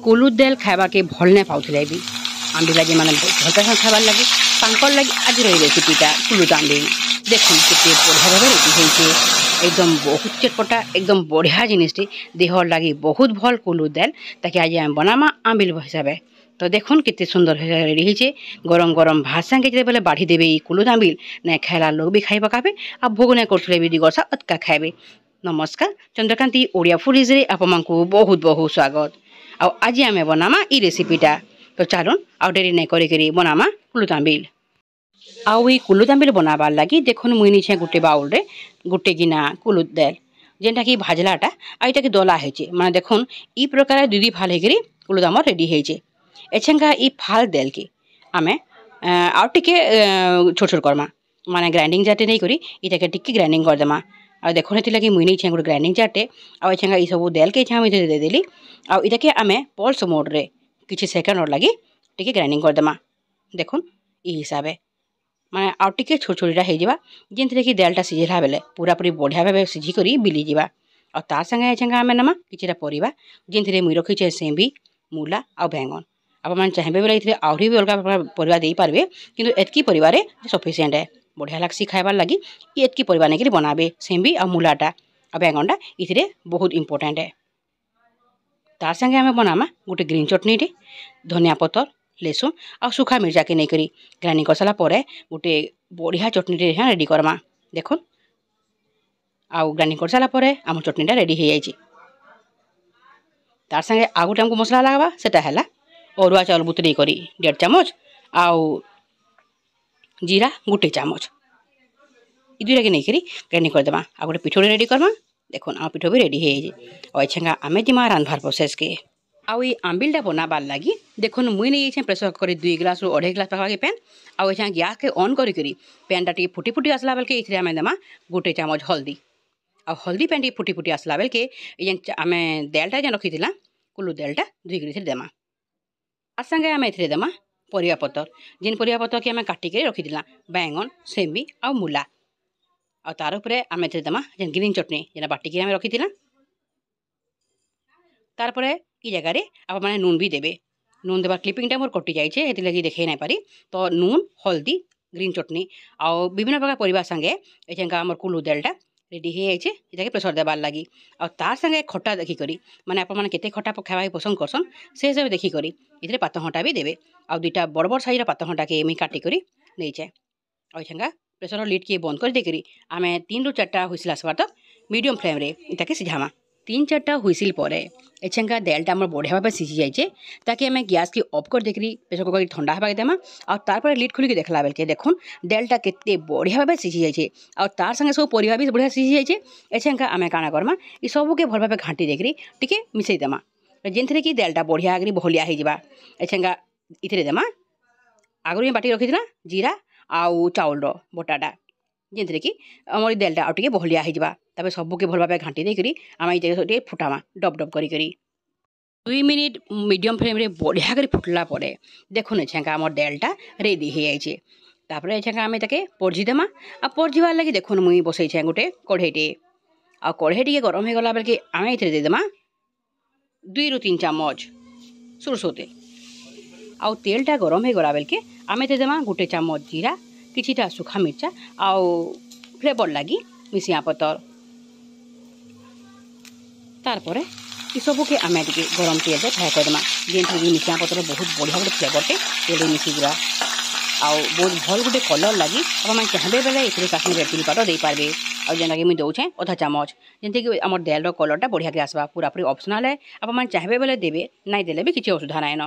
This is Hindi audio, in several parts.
कुलुद दाल खावाके भल नहीं पाऊले भी आंबिल लगे मैंने भल पास खाबार लगे तांकर लगे आज रेसिपीटा कुलुद आंबिल देखुन के बढ़िया भाव रेडी होइछे एकदम बहुत चटपटा एकदम बढ़िया जिनिसटी देहर लगी बहुत भल कुलुद दाल ताकि आज आम बनामा आंबिल हिसाब तो देखुन कितने सुंदर रेडी होइछे गरम गरम भात संगे जे बोले बाढ़ी देबे कुलुद आंबिल नहीं खाइला लोग भी खाई पकाबे आ भोग नहीं करथले भी दिगसा अतका खाइबे। नमस्कार चंद्रकांती ओडिया फूडीज रे आपमनकु बहुत बहुत स्वागत। आज आम बनामा ई रेसिपीटा तो चलुन आउ डेरी नहीं करी बनामा कुलुद आंबिल। आउ ई कुलुद आंबिल बनाबार लगी देखुन मुई नीचे गोटे बाउल रे गोटे गिना कुलुद दाल जेनटा कि भाजलाटा आईटा कि दला हेचे माने देखुन ई प्रकार दुई फाल हेकरी कुलुद आंबिल रेडी हेचे। एछेंगा ई फाल दाल के आमे आउ टिके छोट छोट करमा माने ग्राइंडिंग जाटे नहीं करी इटाके टिके ग्राइंडिंग कर देमा। आ देखो नहीं लगे मुई नहीं गोटे ग्राइंडिंग जाटे आउ एछेंगा ई सब दाल के छाम दे देली आउ इटाके आमे पल्स मोड रे किछि सेकंड लगी टिके ग्राइंडिंग कर देमा। देखुन ई हिसाबे माने आउ टिके छोट छोटा हो जावा जेनथिरे कि दालटा सिझेला बेले पूरा पूरी बढ़िया भाव सिझी करी बिली जावा। और तार संगे एछेंगा आमे नमा किछिटा परिबा जेनथिरे मुई रखिछे सेंबी मूला आ बैंगन आप मैंने चाहिए बोले ये आहरी भी अलग परिवा दे पारे किंतु एतकी परिवार सफिसीयेंट है बढ़िया लग्सी खाइबार लगी एतकी परिवा नहीं बनाबे सेंबी आ मूलाटा आ बैंगनटा इथिरे बहुत इम्पोर्टेंट है। तार संगे आमे बनामा गोटे ग्रीन चटनी टे धनिया पतर लेसुन आ सुखा मिर्चा के नहीं करी ग्राइंडिंग कर सारा परे गोटे बढ़िया चटनी टे रेडी करमा। देखुन आउ ग्राइंडिंग कर सारा परे आम चटनीटा रेडी हो जाइए। तार संगे आ गोटे आमको मसला लगवा सेटा है अरुआ चाउल बुतरी करी 1.5 चामच आउ जीरा गोटे चामच ई दुईटा के नहीं करी ग्राइंडिंग कर देमा आ गोटे पिठोड़ी रेडी करमा। देखुन आ पिठो भी रेडी हो जाए और एछेंगा आमे जिमा रांधबार प्रोसेस के आउ ई आंबिलटा बनाबार लगी देखुन मुई नहीं छे प्रेसर कुकर 2 गिलास रु 2.5 गिलास पाके पैन आउ एछेंगा गैस के ऑन करी करी पैनटा टी फुटी फुटी आसला बेल के इथरे आमे देमा गोटे चामच हल्दी आ हल्दी पैन टी फुटी फुटी आसला बेल के आमे दालटा जे रखिथिला कुलुद दालटा धुई करी देमा। आ संगे आम ए देमा परिया पतर जिन परिया पतर कि आम काटिक रखीला बैंगन सेंबी आ मूला आ तार उपरे आम देमा जेन ग्रीन चटनी जेना बाटिक आम रखीला तार परे ई जगह रे आप माने नून भी देबे नून देवार क्लिपिंगटा मोर कटि जाइए ये लगी देखे नहीं पारी तो नून हल्दी ग्रीन चटनी आ विभिन्न प्रकार परिवा संगे एछेंका आमर कुलुद दालटा रेडी हो जाइए इटाके प्रेसर देवार लगी और तार संगे खट्टा देखिक माने आप केते खट्टा खावा पसंद करसन से हिसाब से देखिक इतने पातहटा भी देवे आ दुईटा बड़ बड़ साइज पातहटा के मुई काटिक नहीं जाए और छेंगा प्रेसर लिड के बंद कर देकरी आम 3 ରୁ 4टा हुइसिल आसबार तक मीडियम फ्लेम रे इटाके सिझामा 3-4टा हुइसिल पर एछेंगा दालटा आम बढ़िया भाव सिझी जाइए ताकि आम गैस की ऑफ कर देकरी प्रेसर कुकर ठंडा हवा देमा और तार लिड खोलिक देखला बेल के देखुन दालटा केते बढ़िया भाव सिझी जाइए और तार संगे सब परिवा भी बढ़िया सिझी जाइए। एछेंगा आम काना करमा ई सबके भल भाव घाटी देकरी टिके मिसई देमा जेनथिरे कि दालटा बढ़िया आगरी बहलिया हो जावा। एछेंगा इथिरे देमा आगरी बाटी रखी जीरा आउ चाउल बटाटा जेनथिरे कि आम दालटा आउ टिके बहलिया हो जावा तबे सबके भल भाव घाटी देकरी आम ये फुटामा डब डब करी 2 मिनिट मीडियम फ्लेम रे बढ़िया कर फुटला परे देखुन एछेंगा आम दालटा रेडी हो जाइए। तापर एछेंगा आम ताके परझी देमा आ परझीबार लगी देखुन मुई बसई छे गोटे कढ़ईटे आ कढ़ई टिके गरम हो गला बेल के आम इथिरे दे देमा 2 ରୁ 3 चामच सोरसो तेल आउ तेलटा गरम हो गला बेल के आम इथिरे देमा गोटे चामच जीरा किछिटा सुखा मिर्चा आउ फ्लेवर लगी मिसिया पतर तारपरे ई सब के आम टिके गरम तेल रे फ्राए कर देमा जेनथि मिसिया पतर बहुत बढ़िया गोटे फ्लेवरटे तेल मिसी जीवा आउ बहुत भल गोटे कलर लगी आप मैं चाहबे बेले इथिरे काश्मीर रेड चिली पाउडर दे पारबे आ जेना कि मुई दउछे आधा चामच जेनथि कि हमर दाल रो कलरटा बढ़िया के आसबा पूरा पूरी ऑप्शनल है आप मैं चाहबे बेले देबे नहीं देले भी किछि असुविधा नाइन।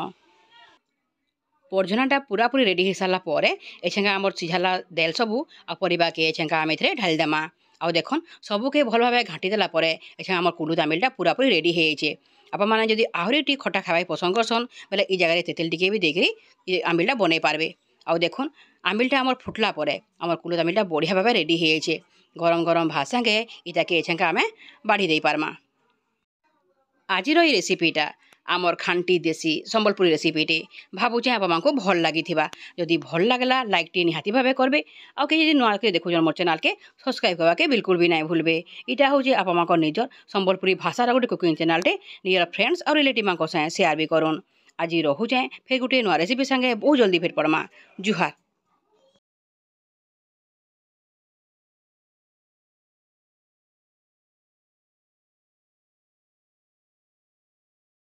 परझनाटा पूरा पूरी रेडी हो सारा पर एछेंगा आमर सिझाला दाल सबू आ परिबा के एछेंगा आम एथिरे ढाली देमा आ देखुन सबके भल भाव घाटी देला पर एछेंगा आमर कुलुद आंबिलटा पूरा पूरी रेडी हो जाइए। आप मैंने जदि आहरी टी खट्टा खावा पसंद करसन बोले ई जगह तेतल टिके भी देकरी आंबिलटा बनै पारबे आ देखुन आंबिलटा आमर फुटला पर आमर कुलुद आंबिलटा बढ़िया भाव रेडी हो जाइए। गरम गरम भात संगे इटाके एछेंगा आमे बाढ़ी दे पारमा। आजिर ई रेसिपीटा आमर खांटी देसी संबलपुरी रेसिपीटे भावुचे आपको भल लगी जदि भल लगला लाइक टी निहाती भावे करबे आ कि नुआ के देखुन मोर चैनल के सब्सक्राइब करवा के बिल्कुल भी नहीं भूलबे। इटा हूँ आपको निजर संबलपुरी भाषार गोटे कुकिंग चैनलटे निजर फ्रेंड्स और रिलेटिव संगे शेयर भी करूँ। आज रहू जाए फिर गोटे नुआ रेसिपी संगे बहुत जल्दी फिर पड़मा। जुहार।